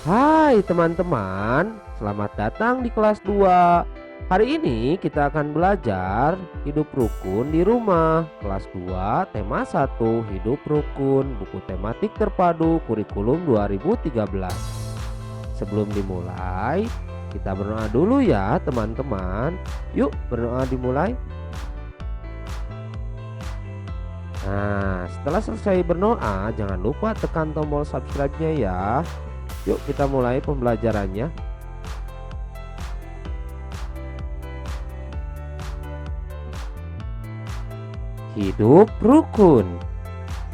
Hai teman-teman, selamat datang di kelas 2. Hari ini kita akan belajar hidup rukun di rumah. Kelas 2, tema 1, hidup rukun, buku tematik terpadu kurikulum 2013. Sebelum dimulai, kita berdoa dulu ya teman-teman. Yuk berdoa dimulai. Nah, setelah selesai berdoa, jangan lupa tekan tombol subscribe-nya ya. Yuk kita mulai pembelajarannya. Hidup rukun.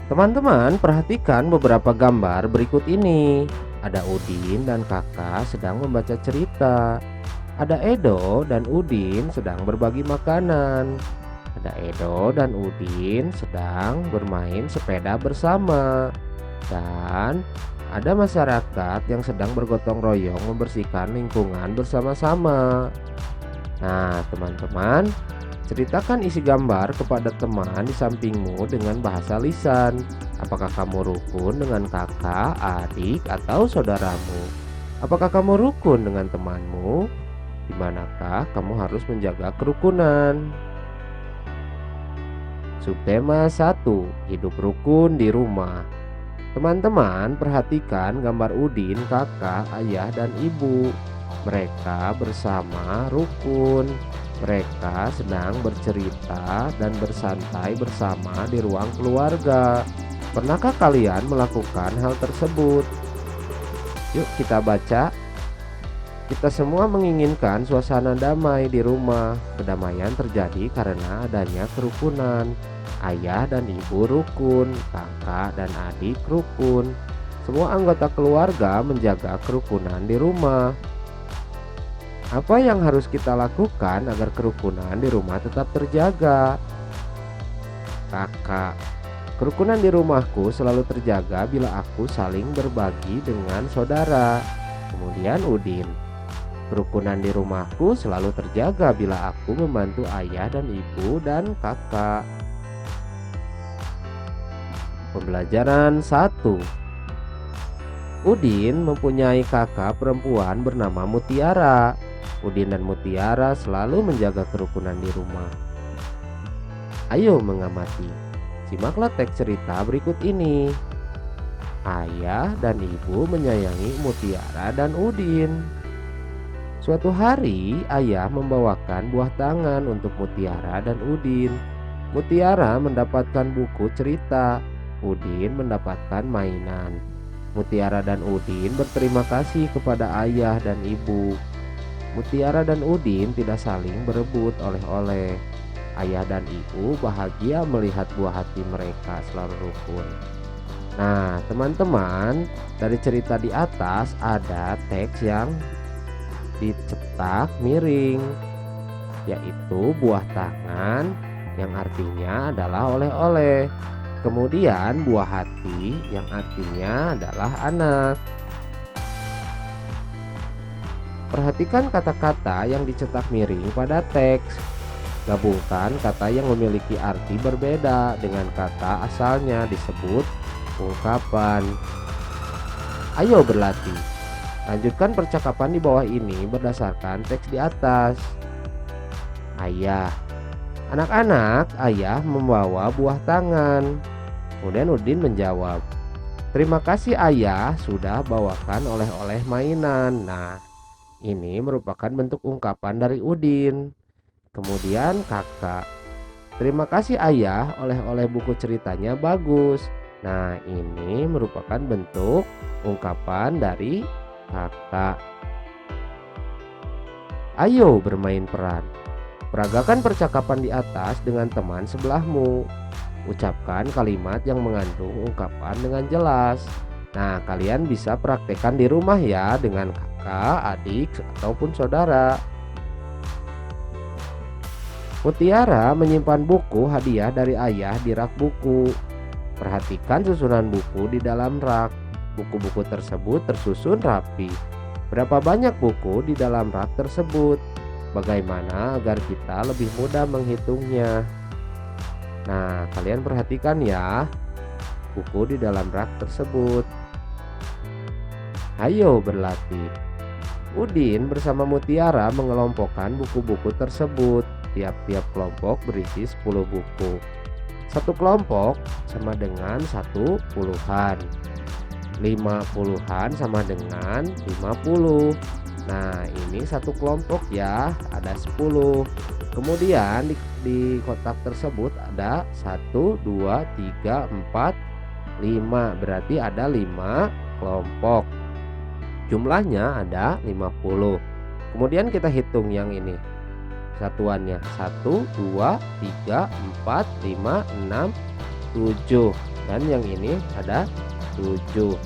Teman-teman perhatikan beberapa gambar berikut ini. Ada Udin dan kakak sedang membaca cerita. Ada Edo dan Udin sedang berbagi makanan. Ada Edo dan Udin sedang bermain sepeda bersama. Dan ada masyarakat yang sedang bergotong royong membersihkan lingkungan bersama-sama. Nah, teman-teman, ceritakan isi gambar kepada teman di sampingmu dengan bahasa lisan. Apakah kamu rukun dengan kakak, adik, atau saudaramu? Apakah kamu rukun dengan temanmu? Di manakah kamu harus menjaga kerukunan? Subtema 1, hidup rukun di rumah. Teman-teman perhatikan gambar Udin, kakak, ayah, dan ibu. Mereka bersama rukun. Mereka sedang bercerita dan bersantai bersama di ruang keluarga. Pernahkah kalian melakukan hal tersebut? Yuk kita baca. Kita semua menginginkan suasana damai di rumah. Kedamaian terjadi karena adanya kerukunan. Ayah dan ibu rukun, kakak dan adik rukun. Semua anggota keluarga menjaga kerukunan di rumah. Apa yang harus kita lakukan agar kerukunan di rumah tetap terjaga? Kakak, kerukunan di rumahku selalu terjaga bila aku saling berbagi dengan saudara. Kemudian Udin, kerukunan di rumahku selalu terjaga bila aku membantu ayah dan ibu dan kakak. Pembelajaran 1. Udin mempunyai kakak perempuan bernama Mutiara. Udin dan Mutiara selalu menjaga kerukunan di rumah. Ayo mengamati. Simaklah teks cerita berikut ini. Ayah dan ibu menyayangi Mutiara dan Udin. Suatu hari, ayah membawakan buah tangan untuk Mutiara dan Udin. Mutiara mendapatkan buku cerita. Udin mendapatkan mainan. Mutiara dan Udin berterima kasih kepada ayah dan ibu. Mutiara dan Udin tidak saling berebut oleh-oleh. Ayah dan ibu bahagia melihat buah hati mereka selalu rukun. Nah, teman-teman, dari cerita di atas ada teks yang dicetak miring, yaitu buah tangan yang artinya adalah oleh-oleh. Kemudian buah hati yang artinya adalah anak. Perhatikan kata-kata yang dicetak miring pada teks. Gabungkan kata yang memiliki arti berbeda dengan kata asalnya disebut ungkapan. Ayo berlatih. Lanjutkan percakapan di bawah ini berdasarkan teks di atas. Ayah. Anak-anak, ayah membawa buah tangan. Kemudian Udin menjawab, terima kasih ayah sudah bawakan oleh-oleh mainan. Nah, ini merupakan bentuk ungkapan dari Udin. Kemudian kakak, terima kasih ayah oleh-oleh buku ceritanya bagus. Nah, ini merupakan bentuk ungkapan dari kakak. Ayo bermain peran. Peragakan percakapan di atas dengan teman sebelahmu. Ucapkan kalimat yang mengandung ungkapan dengan jelas. Nah, kalian bisa praktekkan di rumah ya dengan kakak, adik, ataupun saudara. Mutiara menyimpan buku hadiah dari ayah di rak buku. Perhatikan susunan buku di dalam rak. Buku-buku tersebut tersusun rapi. Berapa banyak buku di dalam rak tersebut? Bagaimana agar kita lebih mudah menghitungnya? Nah, kalian perhatikan ya buku di dalam rak tersebut. Ayo berlatih. Udin bersama Mutiara mengelompokkan buku-buku tersebut. Tiap-tiap kelompok berisi 10 buku. Satu kelompok sama dengan 1 puluhan. 5 puluhan sama dengan 50. Nah, ini satu kelompok ya, ada 10. Kemudian di kotak tersebut ada 1, 2, 3, 4, 5. Berarti ada 5 kelompok. Jumlahnya ada 50. Kemudian kita hitung yang ini. Satuannya 1, 2, 3, 4, 5, 6, 7. Dan yang ini ada 7.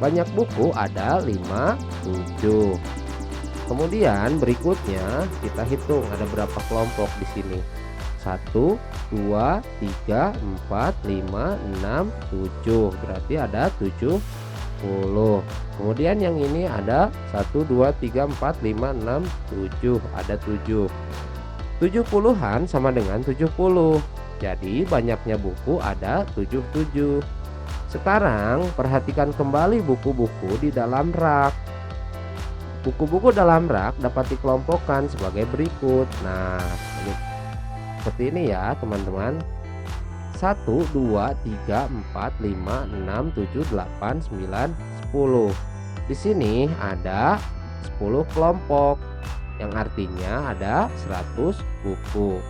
Banyak buku ada 5, 7. Kemudian berikutnya kita hitung ada berapa kelompok di sini. 1, 2, 3, 4, 5, 6, 7. Berarti ada 70. Kemudian yang ini ada 1, 2, 3, 4, 5, 6, 7. Ada 7. 70-an sama dengan 70. Jadi banyaknya buku ada 77. Sekarang perhatikan kembali buku-buku di dalam rak. Buku-buku dalam rak dapat dikelompokkan sebagai berikut. Nah, ini seperti ini ya teman-teman. 1, 2, 3, 4, 5, 6, 7, 8, 9, 10. Di sini ada 10 kelompok, yang artinya ada 100 buku.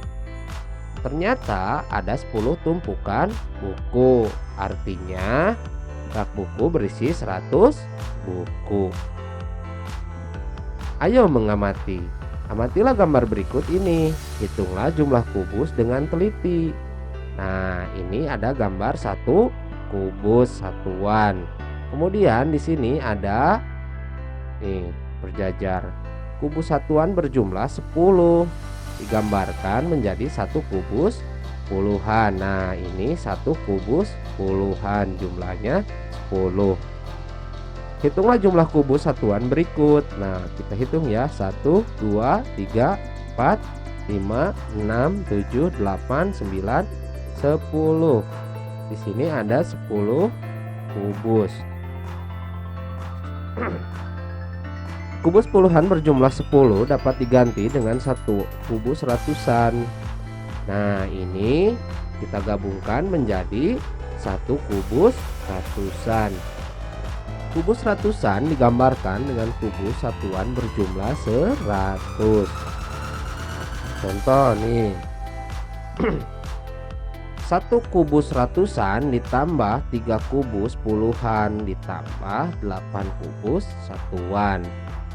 Ternyata ada 10 tumpukan buku, artinya rak buku berisi 100 buku. Ayo mengamati. Amatilah gambar berikut ini. Hitunglah jumlah kubus dengan teliti. Nah, ini ada gambar satu kubus satuan. Kemudian di sini ada berjajar. Kubus satuan berjumlah 10. Digambarkan menjadi satu kubus puluhan. Nah, ini satu kubus puluhan, jumlahnya 10. Hitunglah jumlah kubus satuan berikut. Nah, kita hitung ya. 1, 2, 3, 4, 5, 6, 7, 8, 9, 10. Di sini ada 10 kubus. Kubus puluhan berjumlah 10 dapat diganti dengan satu kubus ratusan. Nah, ini kita gabungkan menjadi satu kubus ratusan. Kubus ratusan digambarkan dengan kubus satuan berjumlah 100. Contoh nih. Satu kubus ratusan ditambah 3 kubus puluhan ditambah 8 kubus satuan.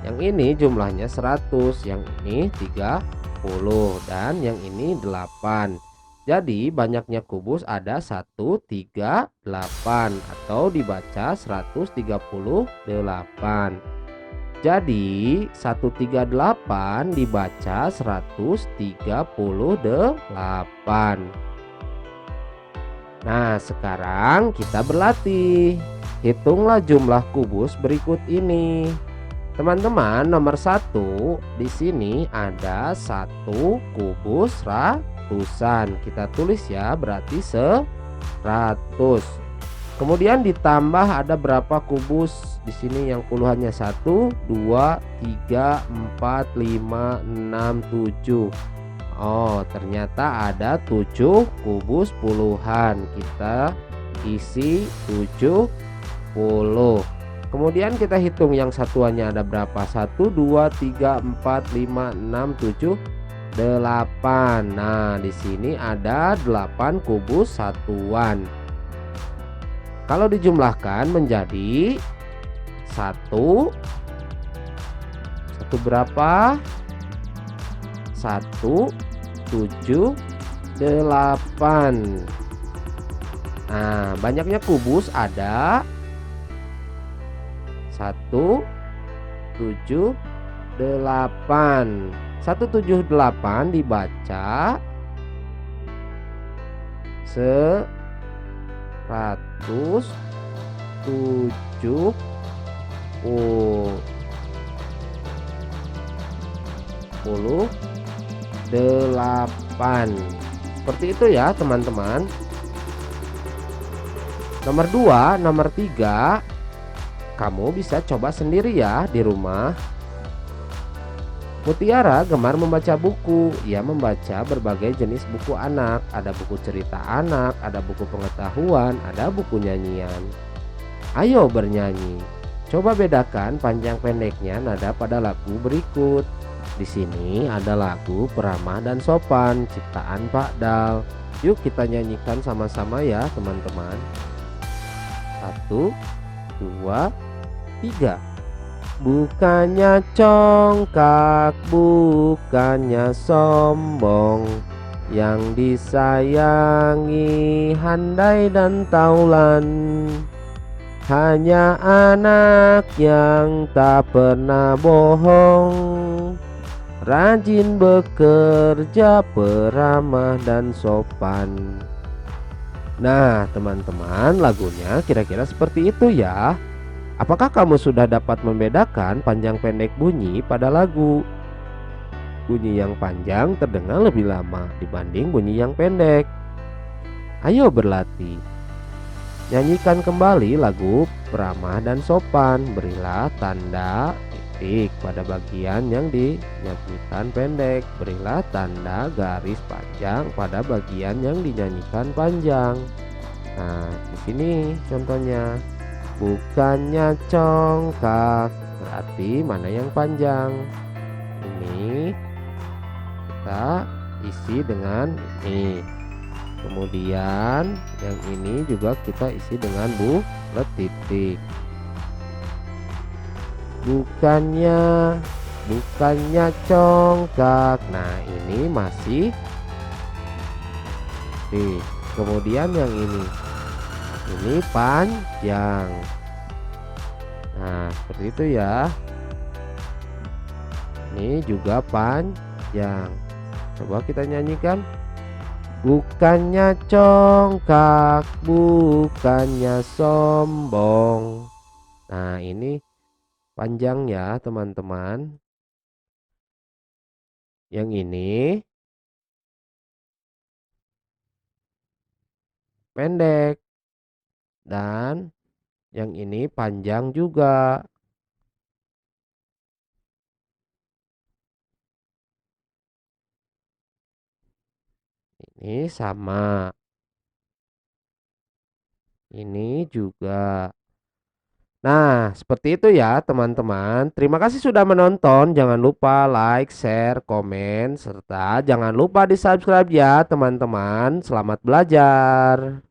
Yang ini jumlahnya 100, yang ini 30, dan yang ini 8. Jadi banyaknya kubus ada 138 atau dibaca 138. Jadi 138 dibaca 138. Nah, sekarang kita berlatih. Hitunglah jumlah kubus berikut ini. Teman-teman, nomor 1 di sini ada 1 kubus ratusan. Kita tulis ya, berarti 100. Kemudian ditambah ada berapa kubus di sini yang puluhannya? 1, 2, 3, 4, 5, 6, 7. Oh, ternyata ada 7 kubus puluhan. Kita isi 70. Kemudian kita hitung yang satuannya ada berapa? 1, 2, 3, 4, 5, 6, 7, 8. Nah, di sini ada 8 kubus satuan. Kalau dijumlahkan menjadi 1 berapa? 1, 7, 8. Nah, banyaknya kubus ada 1, 7, 8. 178 dibaca 170. Puluh 8. Seperti itu ya teman-teman. Nomor 2, nomor 3 Kamu bisa coba sendiri ya di rumah. Mutiara gemar membaca buku. Ia membaca berbagai jenis buku anak. Ada buku cerita anak, ada buku pengetahuan, ada buku nyanyian. Ayo bernyanyi. Coba bedakan panjang pendeknya nada pada lagu berikut. Di sini ada lagu Peramah dan Sopan ciptaan Pak Dal. Yuk kita nyanyikan sama-sama ya teman-teman. 1, 2, 3. Bukannya congkak, bukannya sombong, yang disayangi handai dan taulan, hanya anak yang tak pernah bohong, rajin bekerja, peramah dan sopan. Nah teman-teman, lagunya kira-kira seperti itu ya. Apakah kamu sudah dapat membedakan panjang pendek bunyi pada lagu? Bunyi yang panjang terdengar lebih lama dibanding bunyi yang pendek. Ayo berlatih. Nyanyikan kembali lagu Peramah dan Sopan. Berilah tanda titik pada bagian yang dinyanyikan pendek. Berilah tanda garis panjang pada bagian yang dinyanyikan panjang. Nah, di sini contohnya. Bukannya congkak, berarti mana yang panjang? Ini kita isi dengan ini. Kemudian yang ini juga kita isi dengan bulat titik. Bukannya congkak. Nah, ini masih nih. Kemudian yang ini panjang. Nah seperti itu ya. Ini juga panjang. Coba kita nyanyikan. Bukannya congkak, bukannya sombong. Nah ini panjang ya teman-teman. Yang ini pendek. Dan yang ini panjang juga. Ini sama. Ini juga. Nah, seperti itu ya teman-teman. Terima kasih sudah menonton. Jangan lupa like, share, komen, serta jangan lupa di subscribe ya teman-teman. Selamat belajar.